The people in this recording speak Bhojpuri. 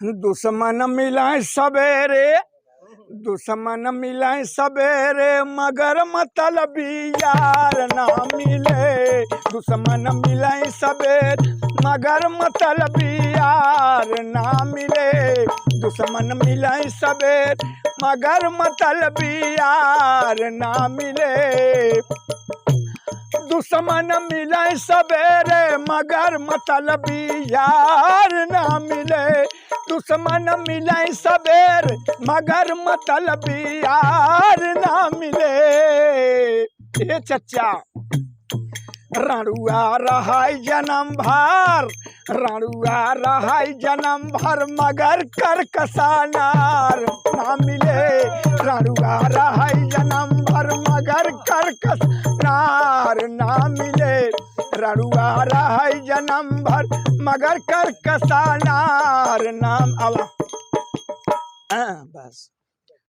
दुश्मन मिलाए सवेरे, दुश्मन मिलाए सवेरे, मगर मतलबी यार ना मिले। दुश्मन मिलाए सवेरे, मगर मतलबी यार ना मिले। दुश्मन मिलाए सवेरे, मगर मतलबी यार ना मिले। दुश्मन मिले सवेरे, मगर मतलबी यार ना मिले। दुश्मन मिले सवेरे, मगर मतलबी यार ना मिले। ए चचा रणुआ रहाय जन्म भर, रणुआ रहाय जन्म भर, मगर कर कसानार ना मिले। रणुआ रहाय जन्म भर, मगर कर कसानार ना मिले। रणुआ रहाय जन्म भर, मगर कर कसानार नाम आवा बस।